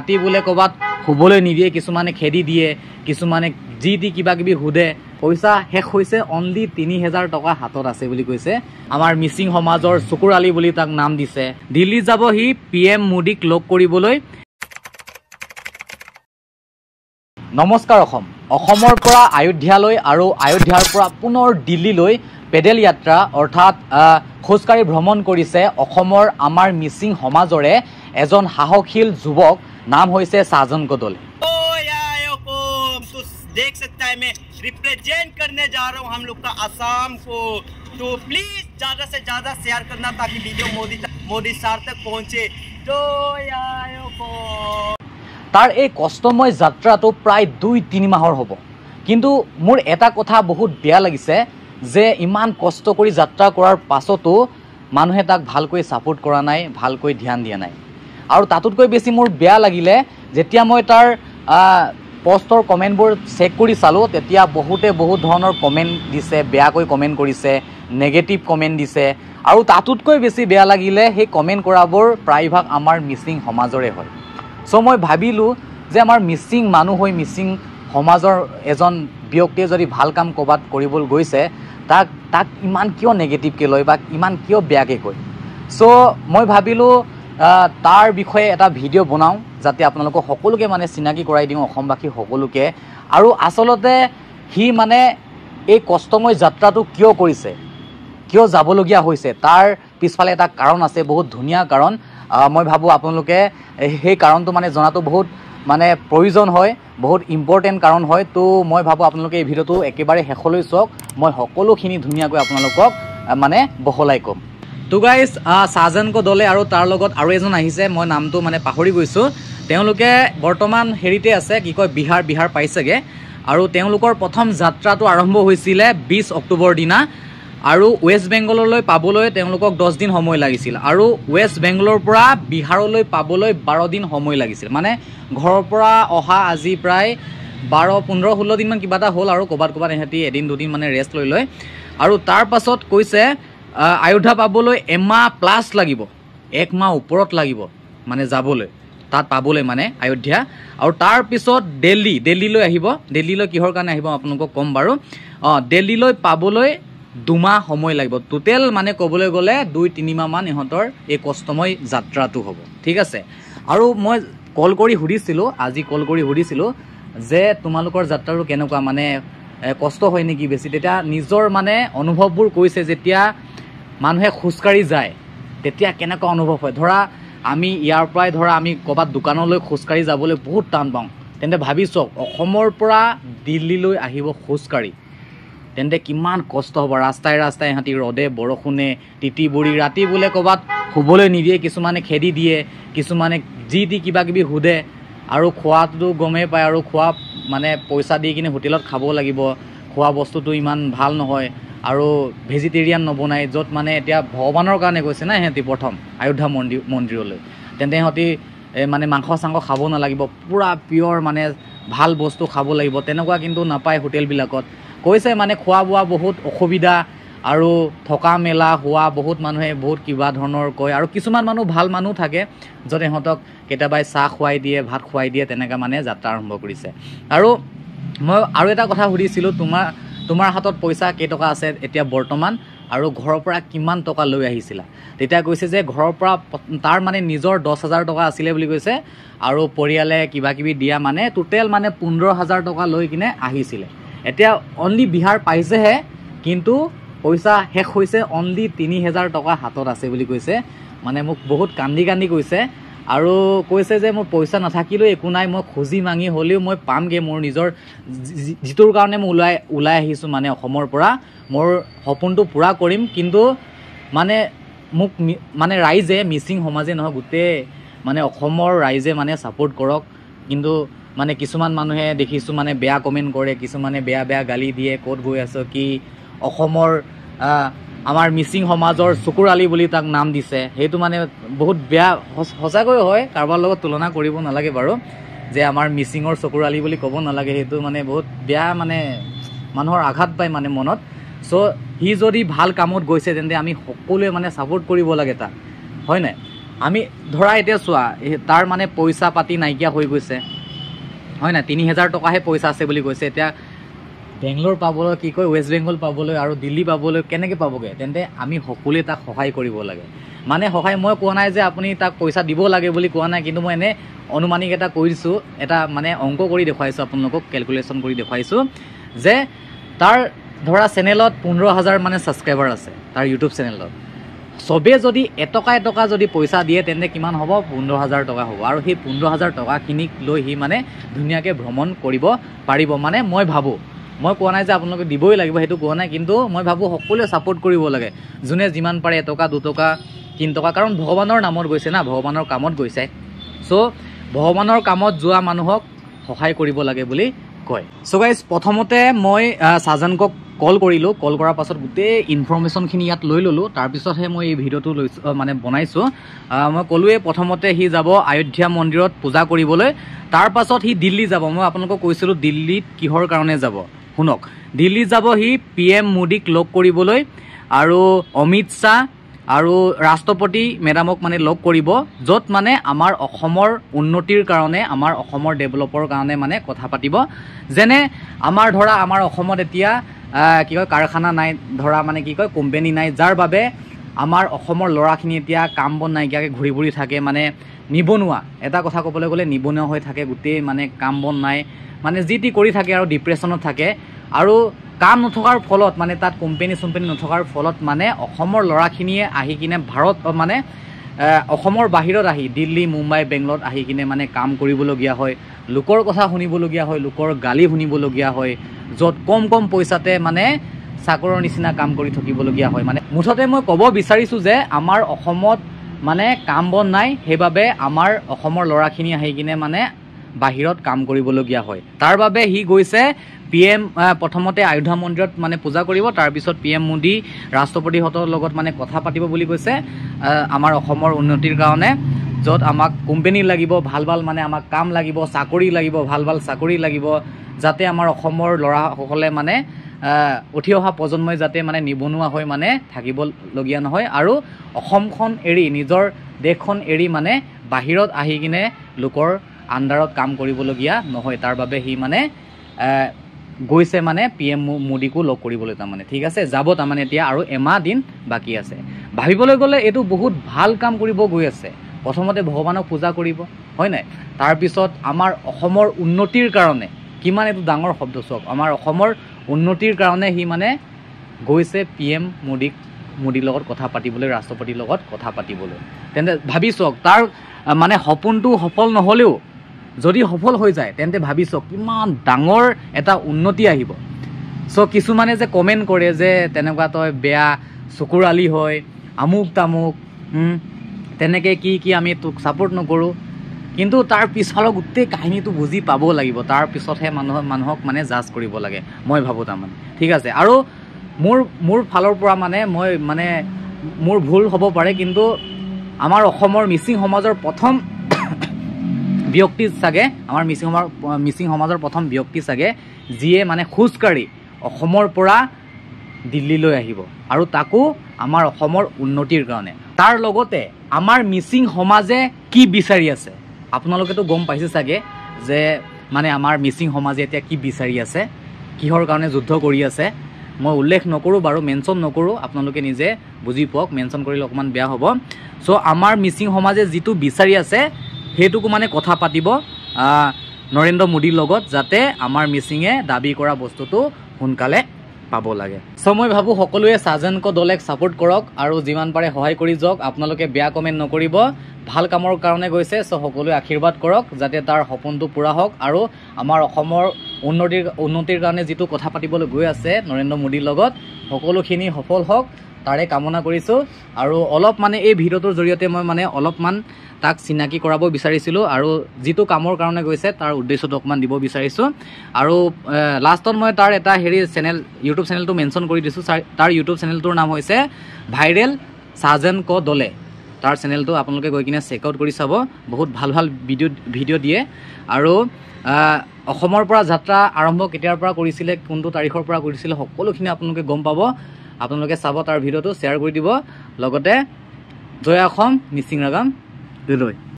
ৰাতি বোলে ক'ৰবাত শুবলৈ নিদিয়ে, কিছুমানে খেদি দিয়ে, কিছুমানে যি টি কিবা কিবি সোধে। পইচা শেষ হৈছে, অনলি ৩,০০০ টকা হাতত আছে বুলি কৈছে। আমাৰ মিচিং সমাজৰ চকুৰ আলি বুলি তাক নাম দিছে। দিল্লী যাব সি PM মোদীক লগ কৰিবলৈ। নমস্কাৰ অসম। অসমৰ পৰা অযোধ্যালৈ আৰু অযোধ্যাৰ পৰা পুনৰ দিল্লীলৈ পেডেল যাত্ৰা অৰ্থাৎ খোজকাঢ়ি ভ্ৰমণ কৰিছে অসমৰ আমাৰ মিচিং সমাজৰে এজন সাহসীল যুৱক, নাম হৈছে साजन को दोले। देख सकता है मैं रिप्रेजेंट करने जा रहा हूँ हम लोग का आसाम को, तो प्लीज ज्यादा से ज्यादा शेयर करना ताकि वीडियो मोदी सर तक पहुंचे। तो तार एक कष्टमय यात्रा तो प्राय 2-3 माहर हब, किन्तु मोर एटा कथा बहुत बेया लागिसे जे इमान कष्ट करि यात्रा करार पाछतो मानुहे ताक भालকৈ सापोर्ट करा नाइ, भालকৈ ध्यान दिया नाइ। और तातुतকৈ बेसी मोर बेया लागिले जेतिया मैं तार पोस्टर कमेन्टबोर चेक करि चालो, तेतिया बहुते बहुत धৰণৰ कमेन्ट दिसे, बेयाকৈ कमेन्ट करिसे, नेगेटिव कमेन्ट दिसे। और तातुतকৈ बेसी बेया लागिले हे कमेन्ट कराबोर प्रायभाग आमार मिसिং समाजरे হয়। सो मैं भाविलो जे आमार मिसिं मानुह হৈ मिसिं समाजर एजन व्यक्तिये जदि भाल काम कबात करिबल गइसे ताक इमान किय नेगेटिवके लय बा इमान किय बेयाके कय। सो मैं भाविलो तार विषये एटा भिडिओ बनाऊँ जाते आपनालोक सकलोके माने चिनाकी कराई दिওঁ অসমবাসী সকলোকে। আৰু आसलते हि माने এই কষ্টময় যাত্ৰাটো কিয় কৰিছে, কিয় যাবলগীয়া হৈছে, তাৰ পিছফালে এটা কাৰণ আছে, বহুত ধুনীয়া কাৰণ। মই ভাবো আপোনালোকে সেই কাৰণটো মানে জনাটো বহুত মানে প্ৰয়োজন হয়, বহুত ইম্পৰ্টেণ্ট কাৰণ হয়। তো মই ভাবো আপোনালোকে এই ভিডিঅ'টো একেবাৰে শেষলৈ চাওক, মই সকলোখিনি ধুনীয়াকৈ আপোনালোকক মানে বহলাই ক'ম। তো গাইজ साजन को दोले और तार लगत और एजन आहिसे, मैं नामটো মানে পাহৰি গৈছো। তেওঁলোকে বৰ্তমান হেৰিতে আছে, কি কয় বিহাৰ পাইছেগে। আৰু তেওঁলোকৰ প্ৰথম যাত্ৰাটো আৰম্ভ হৈছিলে 20 অক্টোবৰ দিনা, আৰু ৱেষ্ট বেংগললৈ পাবলৈ তেওঁলোকক 10 দিন সময় লাগিছিল, আৰু ৱেষ্ট বেংগলৰ পৰা বিহাৰলৈ পাবলৈ 12 দিন সময় লাগিছিল। মানে ঘৰৰ পৰা অহা আজি প্ৰায় 12-15-16 দিনমান কিবা এটা হ'ল, আৰু ক'বাত এহেঁতি এদিন দুদিন মানে ৰেষ্ট লৈ লয়। আৰু তাৰ পাছত কৈছে अयोध्या पाবলৈ एमाह प्लस লাগিব, 1 माह ওপৰত লাগিব মানে যাবলৈ তাত পাবলৈ মানে अयोध्या। আৰু তাৰ পিছত দিল্লীলৈ আহিব। দিল্লীলৈ কিহৰ কাৰণে আহিব আপোনালোকক কম বাৰু। দিল্লীলৈ পাবলৈ 2 মাহ সময় লাগিব। টোটেল মানে ক'বলৈ গ'লে 2-3 মাহ মান ইহঁতৰ এই কষ্টময় যাত্ৰাটো হ'ব, ঠিক আছে। আৰু মই কল কৰি সুধিছিলোঁ, আজি কল কৰি সুধিছিলোঁ যে তোমালোকৰ যাত্ৰাটো কেনেকুৱা, মানে কষ্ট হয় নেকি বেছি। তেতিয়া নিজৰ মানে অনুভৱবোৰ কৈছে, যেতিয়া মানুহে খোজকাঢ়ি যায় তেতিয়া কেনেকুৱা অনুভৱ হয়। ধৰা আমি ইয়াৰ পৰাই ধৰা আমি ক'ৰবাত দোকানলৈ খোজকাঢ়ি যাবলৈ বহুত টান পাওঁ, তেন্তে ভাবি চাওক অসমৰ পৰা দিল্লীলৈ আহিব খোজকাঢ়ি, তেন্তে কিমান কষ্ট হ'ব। ৰাস্তাই ৰাস্তাই ইহঁতি ৰ'দে বৰষুণে তিতি বুৰি, ৰাতি বোলে ক'ৰবাত শুবলৈ নিদিয়ে, কিছুমানে খেদি দিয়ে, কিছুমানে যি টি কিবা কিবি সোধে। আৰু খোৱাটো গমেই পায়, আৰু খোৱা মানে পইচা দি কিনে হোটেলত খাব লাগিব, খোৱা বস্তুটো ইমান ভাল নহয়, আৰু ভেজিটেৰিয়ান নবনায়। য'ত মানে এতিয়া ভগৱানৰ কাৰণে গৈছে না সিহঁতি প্ৰথম অযোধ্যা মন্দিৰলৈ, তেন্তে সিহঁতি মানে মাংস চাংস খাব নালাগিব, পূৰা পিয়ৰ মানে ভাল বস্তু খাব লাগিব। তেনেকুৱা কিন্তু নাপায় হোটেলবিলাকত। কৈছে মানে খোৱা বোৱা বহুত অসুবিধা, আৰু থকা মেলা হোৱা বহুত মানুহে বহুত কিবা ধৰণৰ কয়। আৰু কিছুমান মানুহ ভাল মানুহ থাকে য'ত ইহঁতক কেতিয়াবাই চাহ খুৱাই দিয়ে, ভাত খুৱাই দিয়ে, তেনেকৈ মানে যাত্ৰা আৰম্ভ কৰিছে। আৰু মই আৰু এটা কথা সুধিছিলোঁ, তোমাৰ হাতত পইচা কেইটকা আছে এতিয়া বৰ্তমান, আৰু ঘৰৰ পৰা কিমান টকা লৈ আহিছিলা। তেতিয়া কৈছে যে ঘৰৰ পৰা তাৰ মানে নিজৰ 10,000 টকা আছিলে বুলি কৈছে, আৰু পৰিয়ালে কিবা কিবি দিয়া মানে টোটেল মানে 15,000 টকা লৈ কিনে আহিছিলে। এতিয়া অনলি বিহাৰ পাইছেহে, কিন্তু পইচা শেষ হৈছে, অনলি 3,000 টকা হাতত আছে বুলি কৈছে। মানে মোক বহুত কান্দি কৈছে, আৰু কৈছে যে মোৰ পইচা নাথাকিলেও একো নাই, মই খুজি মাঙি হ'লেও মই পামগৈ মোৰ নিজৰ যিটোৰ কাৰণে মই ওলাই আহিছোঁ মানে অসমৰ পৰা, মোৰ সপোনটো পূৰা কৰিম। কিন্তু মানে মোক মানে ৰাইজে, মিচিং সমাজে নহয় গোটেই মানে অসমৰ ৰাইজে মানে ছাপোৰ্ট কৰক। কিন্তু মানে কিছুমান মানুহে দেখিছোঁ মানে বেয়া কমেণ্ট কৰে, কিছুমানে বেয়া গালি দিয়ে, ক'ত গৈ আছ কি, অসমৰ আমাৰ মিচিং সমাজৰ চকুৰ আলি বুলি তাক নাম দিছে। সেইটো মানে বহুত বেয়া, সঁচাকৈ হয়, কাৰোবাৰ লগত তুলনা কৰিব নালাগে বাৰু, যে আমাৰ মিচিঙৰ চকুৰ আলি বুলি ক'ব নালাগে। সেইটো মানে বহুত বেয়া, মানে মানুহৰ আঘাত পায় মানে মনত। চ' সি যদি ভাল কামত গৈছে তেন্তে আমি সকলোৱে মানে ছাপোৰ্ট কৰিব লাগে তাক, হয় নাই। আমি ধৰা এতিয়া চোৱা তাৰ মানে পইচা পাতি নাইকিয়া হৈ গৈছে হয় না 3000 টকাহে পইচা আছে বুলি কৈছে এতিয়া বেংগলোৰ পাবলৈ কি কয় ৱেষ্ট বেংগল পাবলৈ আৰু দিল্লী পাবলৈ কেনেকৈ পাবগৈ তেন্তে আমি সকলোৱে তাক সহায় কৰিব লাগে মানে সহায় মই কোৱা নাই যে আপুনি তাক পইচা দিব লাগে বুলি কোৱা নাই কিন্তু মই এনে অনুমানিক এটা কৈ দিছোঁ এটা মানে অংক কৰি দেখুৱাইছোঁ আপোনালোকক কেলকুলেশ্যন কৰি দেখুৱাইছোঁ যে তাৰ ধৰা চেনেলত 15000 মানে ছাবস্ক্ৰাইবাৰ আছে তাৰ ইউটিউব চেনেলত সবে যদি এটকা যদি পইচা দিয়ে তেন্তে কিমান হ'ব 15000 টকা হ'ব আৰু সেই 15000 টকাখিনিক লৈ সি মানে ধুনীয়াকৈ ভ্ৰমণ কৰিব পাৰিব মানে মই ভাবোঁ মই কোৱা নাই যে আপোনালোকে দিবই লাগিব সেইটো কোৱা নাই কিন্তু মই ভাবোঁ সকলোৱে ছাপোৰ্ট কৰিব লাগে যোনে যিমান পাৰে এটকা 2 টকা 3 টকা কাৰণ ভগৱানৰ নামত গৈছে না ভগৱানৰ কামত গৈছে চ' ভগৱানৰ কামত যোৱা মানুহক সহায় কৰিব লাগে বুলি কয় চ' গাইজ প্ৰথমতে মই ছাজানকক কল কৰিলোঁ কল কৰাৰ পাছত গোটেই ইনফৰ্মেশ্যনখিনি ইয়াত লৈ ল'লোঁ তাৰপিছতহে মই এই ভিডিঅ'টো লৈছোঁ মানে বনাইছোঁ মই ক'লোৱে প্ৰথমতে সি যাব আয়োধ্যা মন্দিৰত পূজা কৰিবলৈ তাৰ পাছত সি দিল্লী যাব মই আপোনালোকক কৈছিলোঁ দিল্লীত কিহৰ কাৰণে যাব শুনক দিল্লীত যাব সি PM মোদীক লগ কৰিবলৈ আৰু অমিত শ্বাহ আৰু ৰাষ্ট্ৰপতি মেডামক মানে লগ কৰিব য'ত মানে আমাৰ অসমৰ উন্নতিৰ কাৰণে আমাৰ অসমৰ ডেভেলপৰ কাৰণে মানে কথা পাতিব যেনে আমাৰ ধৰা আমাৰ অসমত এতিয়া কি কয় কাৰখানা নাই ধৰা মানে কি কয় কোম্পানী নাই যাৰ বাবে আমাৰ অসমৰ ল'ৰাখিনি এতিয়া কাম বন নাইকিয়াকৈ ঘূৰি ঘূৰি থাকে মানে নিবনুৱা এটা কথা ক'বলৈ গ'লে নিবনুৱা হৈ থাকে গোটেই মানে কাম বন নাই মানে যি টি কৰি থাকে আৰু ডিপ্ৰেশ্যনত থাকে আৰু কাম নথকাৰ ফলত মানে তাত কোম্পানী নথকাৰ ফলত মানে অসমৰ ল'ৰাখিনিয়ে আহি কিনে ভাৰত মানে অসমৰ বাহিৰত আহি দিল্লী মুম্বাই বেংগলত আহি কিনে মানে কাম কৰিবলগীয়া হয় লোকৰ কথা শুনিবলগীয়া হয় লোকৰ গালি শুনিবলগীয়া হয় য'ত কম পইচাতে মানে চাকৰৰ নিচিনা কাম কৰি থাকিবলগীয়া হয় মানে মুঠতে মই ক'ব বিচাৰিছোঁ যে আমাৰ অসমত মানে কাম বন নাই সেইবাবে আমাৰ অসমৰ ল'ৰাখিনি আহি কিনে মানে বাহিৰত কাম কৰিবলগীয়া হয় তাৰ বাবে সি গৈছে PM প্ৰথমতে আয়োধ্যা মন্দিৰত মানে পূজা কৰিব তাৰপিছত PM মোদী ৰাষ্ট্ৰপতিহঁতৰ লগত মানে কথা পাতিব বুলি কৈছে আমাৰ অসমৰ উন্নতিৰ কাৰণে য'ত আমাক কোম্পানী লাগিব ভাল মানে আমাক কাম লাগিব চাকৰি লাগিব ভাল চাকৰি লাগিব যাতে আমাৰ অসমৰ ল'ৰাসকলে মানে উঠি অহা প্ৰজন্মই যাতে মানে নিবনুৱা হৈ মানে থাকিবলগীয়া নহয় আৰু অসমখন এৰি নিজৰ দেশখন এৰি মানে বাহিৰত আহি কিনে লোকৰ আণ্ডাৰত কাম কৰিবলগীয়া নহয় তাৰ বাবে সি মানে গৈছে মানে PM মোদীকো লগ কৰিবলৈ তাৰমানে ঠিক আছে যাব তাৰমানে এতিয়া আৰু এমাহ দিন বাকী আছে ভাবিবলৈ গ'লে এইটো বহুত ভাল কাম কৰিব গৈ আছে প্ৰথমতে ভগৱানক পূজা কৰিব হয় নাই তাৰপিছত আমাৰ অসমৰ উন্নতিৰ কাৰণে কিমান এইটো ডাঙৰ শব্দ চাওক আমাৰ অসমৰ উন্নতিৰ কাৰণে সি মানে গৈছে PM মোদীৰ লগত কথা পাতিবলৈ ৰাষ্ট্ৰপতিৰ লগত কথা পাতিবলৈ তেন্তে ভাবি চাওক তাৰ মানে সপোনটো সফল নহ'লেও যদি সফল হৈ যায় তেন্তে ভাবি চাওক কিমান ডাঙৰ এটা উন্নতি আহিব চ' কিছুমানে যে কমেণ্ট কৰে যে তেনেকুৱা তই বেয়া চকুৰ আলি হয় আমুক তামুক তেনেকৈ কি আমি তোক ছাপোৰ্ট নকৰোঁ কিন্তু তাৰ পিছফালৰ গোটেই কাহিনীটো বুজি পাব লাগিব তাৰ পিছতহে মানুহক মানে জাজ কৰিব লাগে মই ভাবোঁ তাৰমানে ঠিক আছে আৰু মোৰ ফালৰ পৰা মানে মই মানে মোৰ ভুল হ'ব পাৰে কিন্তু আমাৰ অসমৰ মিচিং সমাজৰ প্ৰথম ব্যক্তি চাগে আমাৰ মিচিং সমাজৰ প্ৰথম ব্যক্তি চাগে যিয়ে মানে খোজকাঢ়ি অসমৰ পৰা দিল্লীলৈ আহিব আৰু তাকো আমাৰ অসমৰ উন্নতিৰ কাৰণে তাৰ লগতে আমাৰ মিচিং সমাজে কি বিচাৰি আছে আপোনালোকেতো গম পাইছে চাগে যে মানে আমাৰ মিচিং সমাজে এতিয়া কি বিচাৰি আছে কিহৰ কাৰণে যুদ্ধ কৰি আছে মই উল্লেখ নকৰোঁ বাৰু মেনশ্যন নকৰোঁ আপোনালোকে নিজে বুজি পাওক মেনশ্যন কৰিলে অকণমান বেয়া হ'ব চ' আমাৰ মিচিং সমাজে যিটো বিচাৰি আছে সেইটোকো মানে কথা পাতিব নৰেন্দ্ৰ মোদীৰ লগত যাতে আমাৰ মিচিঙে দাবী কৰা বস্তুটো সোনকালে পাব লাগে চ' মই ভাবোঁ সকলোৱে ছাজানক দলেক ছাপোৰ্ট কৰক আৰু যিমান পাৰে সহায় কৰি যাওক আপোনালোকে বেয়া কমেণ্ট নকৰিব ভাল কামৰ কাৰণে গৈছে চ' সকলোৱে আশীৰ্বাদ কৰক যাতে তাৰ সপোনটো পূৰা হওক আৰু আমাৰ অসমৰ উন্নতিৰ কাৰণে যিটো কথা পাতিবলৈ গৈ আছে নৰেন্দ্ৰ মোদীৰ লগত সকলোখিনি সফল হওক তাৰে কামনা কৰিছোঁ আৰু অলপ মানে এই ভিডিঅ'টোৰ জৰিয়তে মই মানে অলপমান তাক চিনাকি কৰাব বিচাৰিছিলোঁ আৰু যিটো কামৰ কাৰণে গৈছে তাৰ উদ্দেশ্যটো অকণমান দিব বিচাৰিছোঁ আৰু লাষ্টত মই তাৰ এটা ইউটিউব চেনেলটো মেনশ্যন কৰি দিছোঁ তাৰ ইউটিউব চেনেলটোৰ নাম হৈছে ভাইৰেল ছাজানক দলে তাৰ চেনেলটো আপোনালোকে গৈ কিনে চেক আউট কৰি চাব বহুত ভাল ভিডিঅ' দিয়ে আৰু অসমৰ পৰা যাত্ৰা আৰম্ভ কেতিয়াৰ পৰা কৰিছিলে কোনটো তাৰিখৰ পৰা কৰিছিলে সকলোখিনি আপোনালোকে গম পাব আপোনালোকে চাব তাৰ ভিডিঅ'টো শ্বেয়াৰ কৰি দিব লগতে জয় অসম মিচিং ৰাগাম ধন্যবাদ।